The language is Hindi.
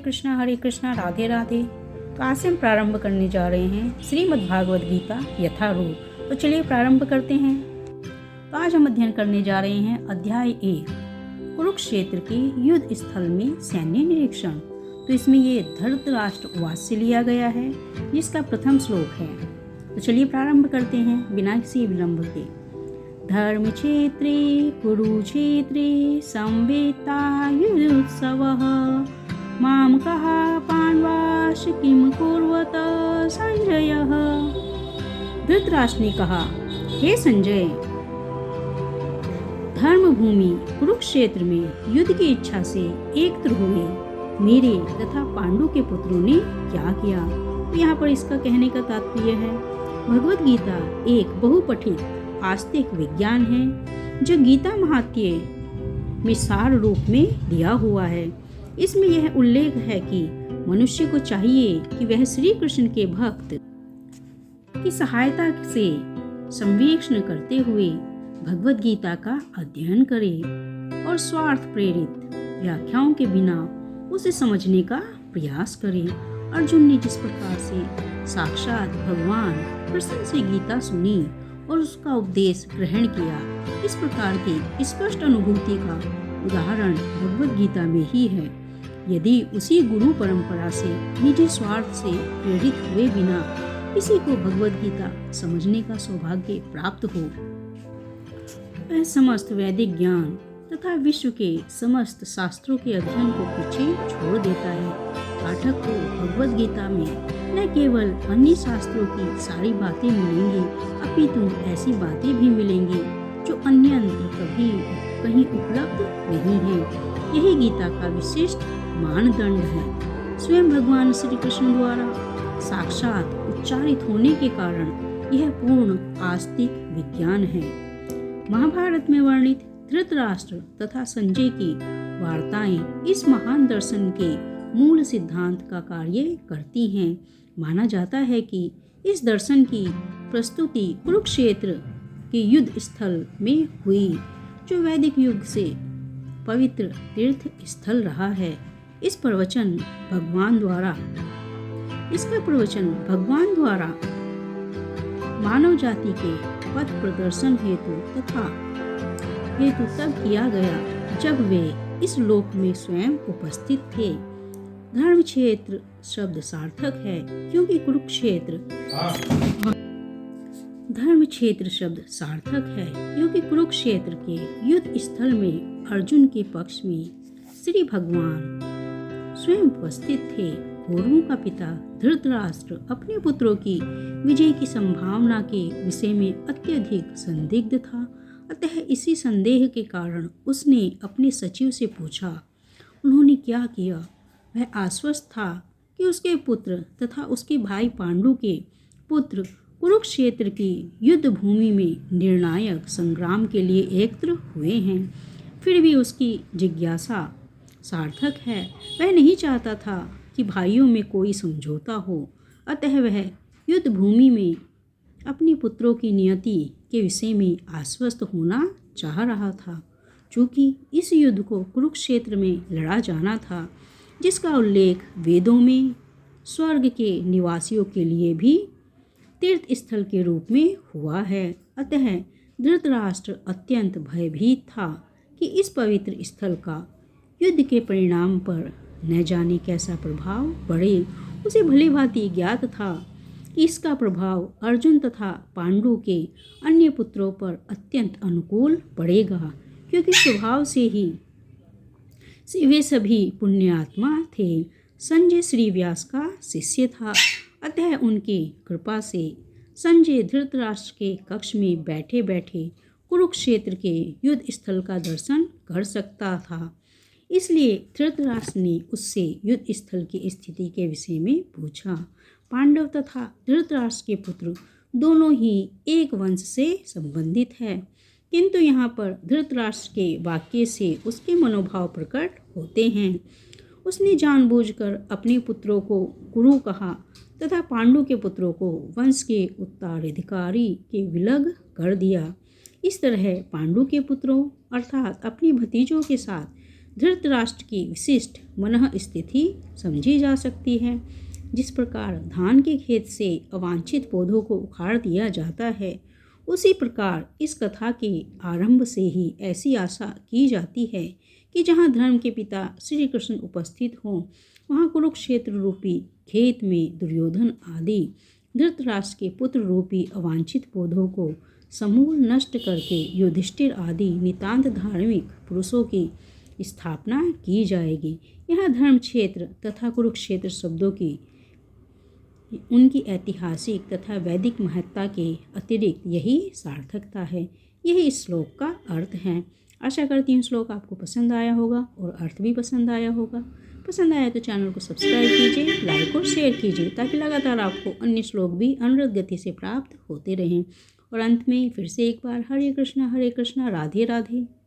हरे कृष्णा, राधे राधे। तो आज से हम प्रारंभ करने जा रहे हैं श्रीमद् भागवत गीता यथारूप। तो चलिए प्रारंभ करते हैं। तो आज हम अध्ययन करने जा रहे हैं अध्याय 1, कुरुक्षेत्र के युद्ध स्थल में सैन्य निरीक्षण। तो इसमें ये धृतराष्ट्र वास से लिया गया है, जिसका प्रथम श्लोक है। तो चलिए प्रारंभ करते हैं बिना किसी विलंब के। धर्म क्षेत्रे कुरुक्षेत्रे संवेतायुत्सवः मामकः पाण्डवाश्च किम कुर्वत संजयः। धृतराष्ट्र ने कहा, हे संजय, धर्म भूमि कुरुक्षेत्र में युद्ध की इच्छा से एकत्र हुए मेरे तथा पांडु के पुत्रों ने क्या किया। तो यहाँ पर इसका कहने का तात्पर्य है, भगवत गीता एक बहुपठित आस्तिक विज्ञान है जो गीता महात्म्य में सार रूप में दिया हुआ है। इसमें यह उल्लेख है कि मनुष्य को चाहिए कि वह श्री कृष्ण के भक्त की सहायता से संवेक्षण करते हुए भगवत गीता का अध्ययन करे और स्वार्थ प्रेरित व्याख्याओं के बिना उसे समझने का प्रयास करे। अर्जुन ने जिस प्रकार से साक्षात भगवान कृष्ण से गीता सुनी और उसका उपदेश ग्रहण किया, इस प्रकार की स्पष्ट अनुभूति का उदाहरण भगवत गीता में ही है। यदि उसी गुरु परंपरा से निजी स्वार्थ से प्रेरित हुए बिना किसी को भगवत गीता समझने का सौभाग्य प्राप्त हो, वह समस्त वैदिक ज्ञान तथा विश्व के समस्त शास्त्रों के अध्ययन को पीछे छोड़ देता है। पाठक को भगवत गीता में न केवल अन्य शास्त्रों की सारी बातें मिलेंगी, अपितु ऐसी बातें भी मिलेंगी जो अन्यत्र कभी कहीं उपलब्ध नहीं है। यही गीता का विशिष्ट मानदंड है। स्वयं भगवान श्री कृष्ण द्वारा साक्षात उच्चारित होने के कारण यह पूर्ण आस्तिक विज्ञान है। महाभारत में वर्णित धृतराष्ट्र तथा संजय की वार्ताएं इस महान दर्शन के मूल सिद्धांत का कार्य करती हैं। माना जाता है कि इस दर्शन की प्रस्तुति कुरुक्षेत्र के युद्ध स्थल में हुई, जो वैदिक युग से पवित्र तीर्थ स्थल रहा है। इसका प्रवचन भगवान द्वारा मानव जाति के पथ प्रदर्शन हेतु तब किया गया जब वे इस लोक में स्वयं उपस्थित थे। धर्म क्षेत्र शब्द सार्थक है क्योंकि कुरुक्षेत्र के युद्ध स्थल में अर्जुन के पक्ष में श्री भगवान स्वयं उपस्थित थे। कौरवों का पिता धृतराष्ट्र अपने पुत्रों की विजय की संभावना के विषय में अत्यधिक संदिग्ध था। अतः इसी संदेह के कारण उसने अपने सचिव से पूछा। उन्होंने क्या किया? वह आश्वस्त था कि उसके पुत्र तथा उसके भाई पांडु के पुत्र कुरुक्षेत्र की युद्ध भूमि में निर्णायक संग्राम के लिए एकत्र हुए हैं। फिर भी उसकी जिज्ञासा सार्थक है। वह नहीं चाहता था कि भाइयों में कोई समझौता हो, अतः वह युद्ध भूमि में अपने पुत्रों की नियति के विषय में आश्वस्त होना चाह रहा था। चूँकि इस युद्ध को कुरुक्षेत्र में लड़ा जाना था, जिसका उल्लेख वेदों में स्वर्ग के निवासियों के लिए भी तीर्थ स्थल के रूप में हुआ है, अतः धृतराष्ट्र अत्यंत भयभीत था कि इस पवित्र स्थल का युद्ध के परिणाम पर न जाने कैसा प्रभाव पड़े। उसे भली भांति ज्ञात था कि इसका प्रभाव अर्जुन तथा पांडु के अन्य पुत्रों पर अत्यंत अनुकूल पड़ेगा, क्योंकि स्वभाव से ही वे सभी पुण्यात्मा थे। संजय श्री व्यास का शिष्य था, अतः उनकी कृपा से संजय धृतराष्ट्र के कक्ष में बैठे बैठे कुरुक्षेत्र के युद्ध स्थल का दर्शन कर सकता था। इसलिए धृतराष्ट्र ने उससे युद्ध स्थल की स्थिति के विषय में पूछा। पांडव तथा धृतराष्ट्र के पुत्र दोनों ही एक वंश से संबंधित हैं, किंतु यहाँ पर धृतराष्ट्र के वाक्य से उसके मनोभाव प्रकट होते हैं। उसने जानबूझकर अपने पुत्रों को कुरु कहा तथा पांडु के पुत्रों को वंश के उत्तराधिकारी के विलग कर दिया। इस तरह पांडु के पुत्रों अर्थात अपने भतीजों के साथ धृतराष्ट्र की विशिष्ट मनः स्थिति समझी जा सकती है। जिस प्रकार धान के खेत से अवांछित पौधों को उखाड़ दिया जाता है, उसी प्रकार इस कथा के आरंभ से ही ऐसी आशा की जाती है कि जहाँ धर्म के पिता श्री कृष्ण उपस्थित हों, वहाँ कुरुक्षेत्र रूपी खेत में दुर्योधन आदि धृतराष्ट्र के पुत्र रूपी अवांछित पौधों को समूल नष्ट करके युधिष्ठिर आदि नितांत धार्मिक पुरुषों की स्थापना की जाएगी। यह धर्म क्षेत्र तथा कुरुक्षेत्र शब्दों की उनकी ऐतिहासिक तथा वैदिक महत्ता के अतिरिक्त यही सार्थकता है। यही इस श्लोक का अर्थ है। आशा करती हूँ श्लोक आपको पसंद आया होगा और अर्थ भी पसंद आया होगा। पसंद आया तो चैनल को सब्सक्राइब कीजिए, लाइक और शेयर कीजिए ताकि लगातार आपको अन्य श्लोक भी अनवरत गति से प्राप्त होते रहें। और अंत में फिर से एक बार हरे कृष्णा राधे राधे।